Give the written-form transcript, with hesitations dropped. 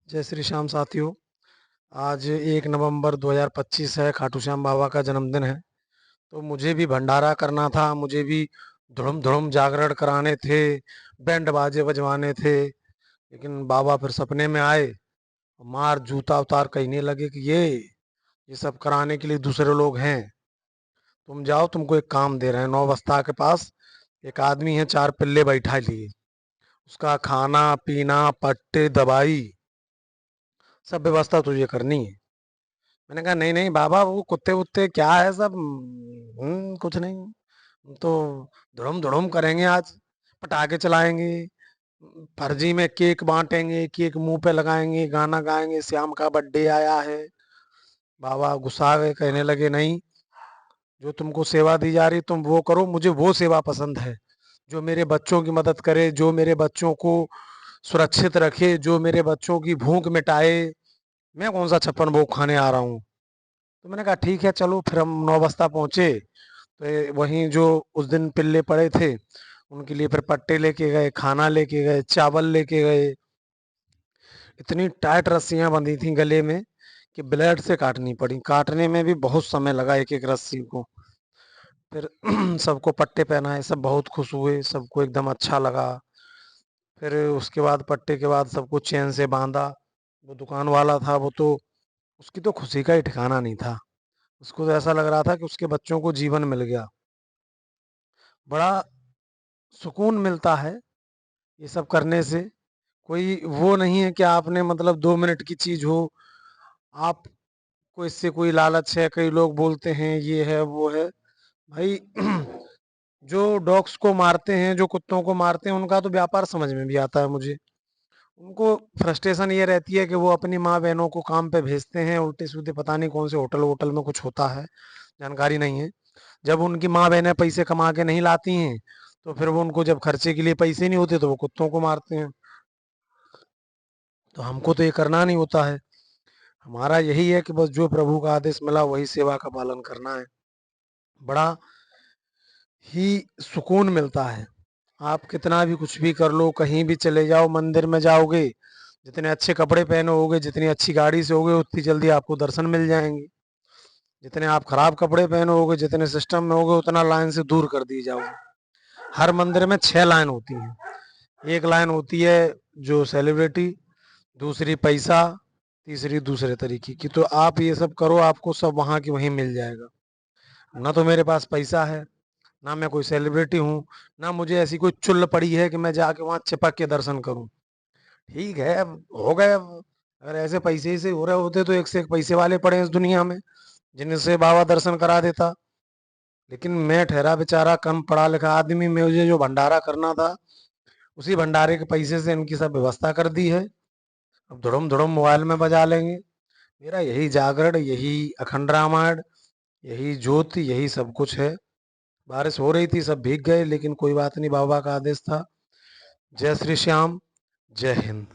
जय श्री श्याम साथियों। आज 1 नवंबर 2025 है, खाटू श्याम बाबा का जन्मदिन है। तो मुझे भी भंडारा करना था, मुझे भी धुड़म धुड़म जागरण कराने थे, बैंड बाजे बजवाने थे। लेकिन बाबा फिर सपने में आए, मार जूता उतार कहने लगे कि ये सब कराने के लिए दूसरे लोग हैं। तुम जाओ, तुमको एक काम दे रहे हैं। नौबस्ता के पास एक आदमी है, 4 पिल्ले बैठा लिए, उसका खाना पीना पट्टे दवाई सब व्यवस्था तुझे करनी है। मैंने कहा नहीं नहीं बाबा, वो कुत्ते वुत्ते क्या है सब, कुछ नहीं। हम तो धुड़म धुड़म करेंगे आज, पटाखे चलाएंगे, फर्जी में केक बांटेंगे, केक मुंह पे लगाएंगे, गाना गाएंगे, श्याम का बर्थडे आया है। बाबा गुस्सा गए, कहने लगे नहीं, जो तुमको सेवा दी जा रही तुम वो करो, मुझे वो सेवा पसंद है जो मेरे बच्चों की मदद करे, जो मेरे बच्चों को सुरक्षित रखे, जो मेरे बच्चों की भूख मिटाए। मैं कौन सा 56 भोग खाने आ रहा हूँ। तो मैंने कहा ठीक है चलो। फिर हम नौबस्ता पहुंचे, तो वहीं जो उस दिन पिल्ले पड़े थे उनके लिए फिर पट्टे लेके गए, खाना लेके गए, चावल लेके गए। इतनी टाइट रस्सियां बंधी थी गले में कि ब्लेड से काटनी पड़ी, काटने में भी बहुत समय लगा एक एक रस्सी को। फिर सबको पट्टे पहनाए, सब बहुत खुश हुए, सबको एकदम अच्छा लगा। फिर उसके बाद पट्टे के बाद सबको चैन से बांधा। वो दुकान वाला था, वो तो उसकी तो खुशी का ही ठिकाना नहीं था। उसको तो ऐसा लग रहा था कि उसके बच्चों को जीवन मिल गया। बड़ा सुकून मिलता है ये सब करने से। कोई वो नहीं है कि आपने मतलब 2 मिनट की चीज हो, आपको इससे कोई लालच है। कई लोग बोलते हैं ये है वो है। भाई जो डॉग्स को मारते हैं, जो कुत्तों को मारते हैं, उनका तो व्यापार समझ में भी आता है मुझे। उनको फ्रस्ट्रेशन ये रहती है कि वो अपनी माँ बहनों को काम पे भेजते हैं उल्टे सीधे, पता नहीं कौन से होटल वोटल में कुछ होता है, जानकारी नहीं है। जब उनकी माँ बहनें पैसे कमा के नहीं लाती हैं, तो फिर वो उनको जब खर्चे के लिए पैसे नहीं होते तो वो कुत्तों को मारते हैं। तो हमको तो ये करना नहीं होता है। हमारा यही है कि बस जो प्रभु का आदेश मिला वही सेवा का पालन करना है। बड़ा ही सुकून मिलता है। आप कितना भी कुछ भी कर लो, कहीं भी चले जाओ, मंदिर में जाओगे, जितने अच्छे कपड़े पहने होगे, जितनी अच्छी गाड़ी से होगे, उतनी जल्दी आपको दर्शन मिल जाएंगे। जितने आप खराब कपड़े पहने होगे, जितने सिस्टम में होगे, उतना लाइन से दूर कर दिए जाओगे। हर मंदिर में 6 लाइन होती हैं। एक लाइन होती है जो सेलिब्रिटी, दूसरी पैसा, तीसरी दूसरे तरीके की। तो आप ये सब करो, आपको सब वहां की वहीं मिल जाएगा। ना तो मेरे पास पैसा है, ना मैं कोई सेलिब्रिटी हूँ, ना मुझे ऐसी कोई चुल्ल पड़ी है कि मैं जाके वहां चिपक के दर्शन करूं। ठीक है, अब हो गए। अब अगर ऐसे पैसे ही से हो रहे होते तो एक से एक पैसे वाले पड़े हैं इस दुनिया में, जिनसे बाबा दर्शन करा देता। लेकिन मैं ठहरा बेचारा कम पढ़ा लिखा आदमी, मुझे जो भंडारा करना था उसी भंडारे के पैसे से इनकी सब व्यवस्था कर दी है। अब धुड़म धुड़म मोबाइल में बजा लेंगे। मेरा यही जागरण, यही अखंड रामायण, यही ज्योति, यही सब कुछ है। बारिश हो रही थी, सब भीग गए, लेकिन कोई बात नहीं, बाबा का आदेश था। जय श्री श्याम, जय हिंद।